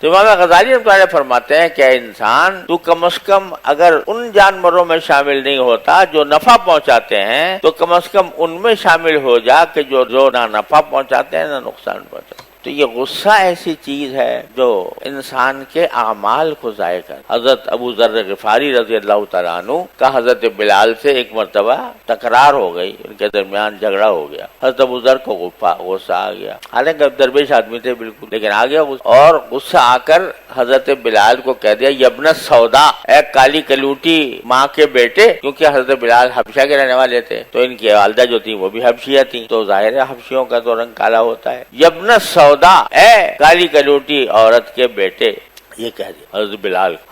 تو امام غزالی رحمۃ اللہ علیہ فرماتے ہیں کہ انسان تو کم از کم اگر ان جانوروں میں شامل نہیں ہوتا جو نفع پہنچاتے ہیں تو کم از کم ان میں شامل ہو جا کہ جو نہ نفع پہنچاتے ہیں نہ نقصان پہنچاتے ہیں۔ تو یہ غصہ ایسی چیز ہے جو انسان کے اعمال کو ضائع کر۔ حضرت ابو ذر غفاری رضی اللہ تعالیٰ عنہ کا حضرت بلال سے ایک مرتبہ تکرار ہو گئی، ان کے درمیان جھگڑا ہو گیا۔ حضرت ابو ذر کو غصہ آ گیا، حالانکہ درویش آدمی تھے بالکل، لیکن آ گیا اور غصہ آ کر حضرت بلال کو کہہ دیا یبن سودا، اے کالی کلوٹی ماں کے بیٹے، کیونکہ حضرت بلال حبشہ کے رہنے والے تھے تو ان کی والدہ جو تھی وہ بھی حبشیہ تھیں، تو ظاہر ہے حبشیوں کا تو رنگ کالا ہوتا ہے۔ یبن سودا، اے کالی کلوٹی عورت کے بیٹے، یہ کہہ دیا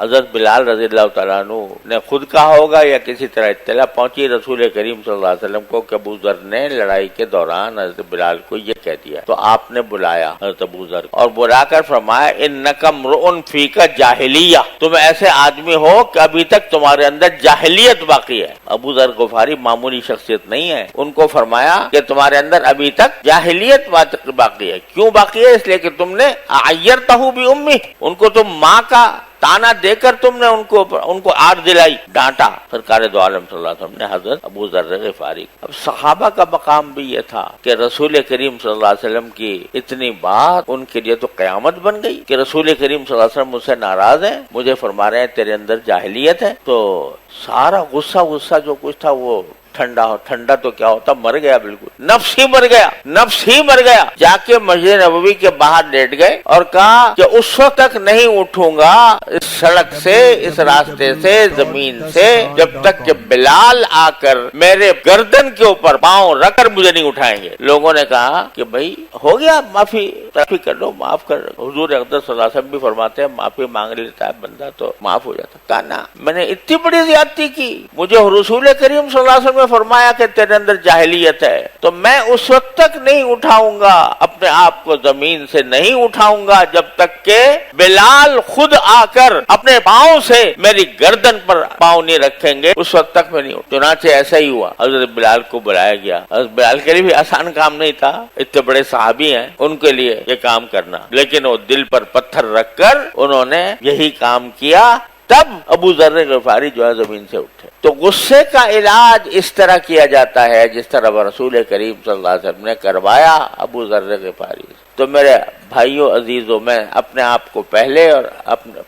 حضرت بلال رضی اللہ تعالیٰ عنہ نے خود کہا ہوگا یا کسی طرح اطلاع پہنچی رسول کریم صلی اللہ علیہ وسلم کو کہ ابو ذر نے لڑائی کے دوران حضرت بلال کو یہ کہہ دیا، تو آپ نے بلایا حضرت ابو ذر اور بلا کر فرمایا انک امرؤ فیک جاہلیہ، تم ایسے آدمی ہو کہ ابھی تک تمہارے اندر جاہلیت باقی ہے۔ ابو ذر غفاری معمولی شخصیت نہیں ہے، ان کو فرمایا کہ تمہارے اندر ابھی تک جاہلیت باقی ہے۔ کیوں باقی ہے؟ اس لیے کہ تم نے عیرتہ بأمہ، ان کو تم ماں کا تانا دے کر تم نے ان کو آڑ دلائی، ڈانٹا۔ سرکار دو عالم صلی اللہ علیہ وسلم نے حضرت ابو ذر غفاری، اب صحابہ کا مقام بھی یہ تھا کہ رسول کریم صلی اللہ علیہ وسلم کی اتنی بات ان کے لیے تو قیامت بن گئی کہ رسول کریم صلی اللہ علیہ وسلم مجھ سے ناراض ہیں، مجھے فرما رہے ہیں تیرے اندر جاہلیت ہے، تو سارا غصہ جو کچھ تھا وہ ٹھنڈا تو کیا ہوتا، مر گیا، بالکل نفس ہی مر گیا۔ جا کے مسجد نبوی کے باہر لیٹ گئے اور کہا کہ اس وقت تک نہیں اٹھوں گا اس سڑک سے، اس راستے سے، زمین سے، جب تک کہ بلال آ کر میرے گردن کے اوپر پاؤں رکھ کر مجھے نہیں اٹھائیں گے۔ لوگوں نے کہا کہ بھائی ہو گیا، معافی کر لو، معاف کر لو۔ حضور اقدس صلی اللہ علیہ وسلم بھی فرماتے ہیں معافی مانگ لیتا ہے بندہ تو معاف ہو جاتا۔ کہا نا، میں نے اتنی بڑی زیادتی کی، مجھے رسول کریم صلی اللہ علیہ وسلم فرمایا کہ تیرے اندر جاہلیت ہے، تو میں اس وقت تک نہیں اٹھاؤں گا، اپنے آپ کو زمین سے نہیں اٹھاؤں گا جب تک کہ بلال خود آ کر اپنے پاؤں سے میری گردن پر پاؤں نہیں رکھیں گے، اس وقت تک میں نہیں اٹھوں۔ چنانچہ ایسا ہی ہوا، حضرت بلال کو بلایا گیا۔ حضرت بلال کے لیے بھی آسان کام نہیں تھا، اتنے بڑے صحابی ہیں ان کے لیے یہ کام کرنا، لیکن وہ دل پر پتھر رکھ کر انہوں نے یہی کام کیا، تب ابو ذر غفاری جو ہے زمین سے اٹھے۔ تو غصے کا علاج اس طرح کیا جاتا ہے جس طرح رسول کریم صلی اللہ علیہ وسلم نے کروایا ابو ذر غفاری۔ تو میرے بھائیوں عزیزوں، میں اپنے آپ کو پہلے اور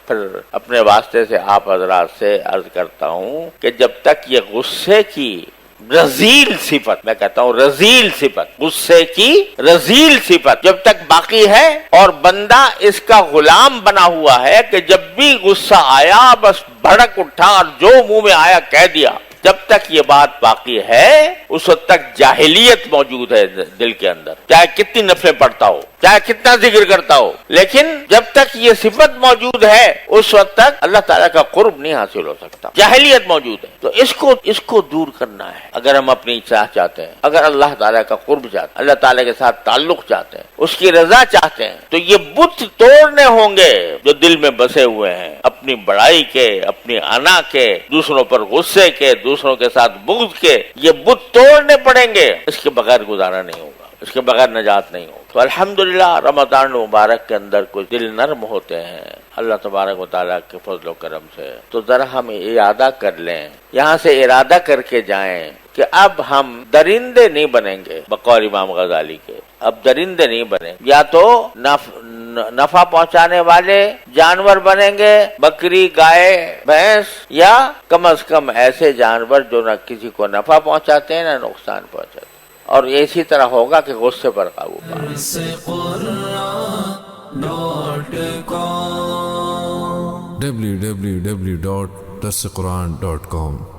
پھر اپنے واسطے سے آپ حضرات سے عرض کرتا ہوں کہ جب تک یہ غصے کی رذیل صفت، میں کہتا ہوں رذیل صفت، غصے کی رذیل صفت جب تک باقی ہے اور بندہ اس کا غلام بنا ہوا ہے کہ جب بھی غصہ آیا بس بھڑک اٹھا اور جو منہ میں آیا کہہ دیا، جب تک یہ بات باقی ہے اس وقت تک جاہلیت موجود ہے دل کے اندر، چاہے کتنی نفلیں پڑھتا ہو، چاہے کتنا ذکر کرتا ہو، لیکن جب تک یہ صفت موجود ہے اس وقت تک اللہ تعالیٰ کا قرب نہیں حاصل ہو سکتا، جاہلیت موجود ہے۔ تو اس کو دور کرنا ہے اگر ہم اپنی اصلاح چاہتے ہیں، اگر اللہ تعالیٰ کا قرب چاہتے ہیں، اللہ تعالیٰ کے ساتھ تعلق چاہتے ہیں، اس کی رضا چاہتے ہیں، تو یہ بت توڑنے ہوں گے جو دل میں بسے ہوئے ہیں، اپنی بڑائی کے، اپنی انا کے، دوسروں پر غصے کے، دوسروں کے ساتھ بغض کے، یہ بت توڑنے پڑیں گے، اس کے بغیر گزارا نہیں ہوگا، اس کے بغیر نجات نہیں ہوگا۔ تو الحمدللہ رمضان مبارک کے اندر کچھ دل نرم ہوتے ہیں اللہ تبارک و تعالیٰ کے فضل و کرم سے، تو ذرا ہم ارادہ کر لیں، یہاں سے ارادہ کر کے جائیں کہ اب ہم درندے نہیں بنیں گے، بقول امام غزالی کے اب درندے نہیں بنیں، یا تو نفع پہنچانے والے جانور بنیں گے، بکری، گائے، بھینس، یا کم از کم ایسے جانور جو نہ کسی کو نفع پہنچاتے ہیں نہ نقصان پہنچاتے ہیں، اور اسی طرح ہوگا کہ غصے پر قابو پائیں۔ www.darsequran.com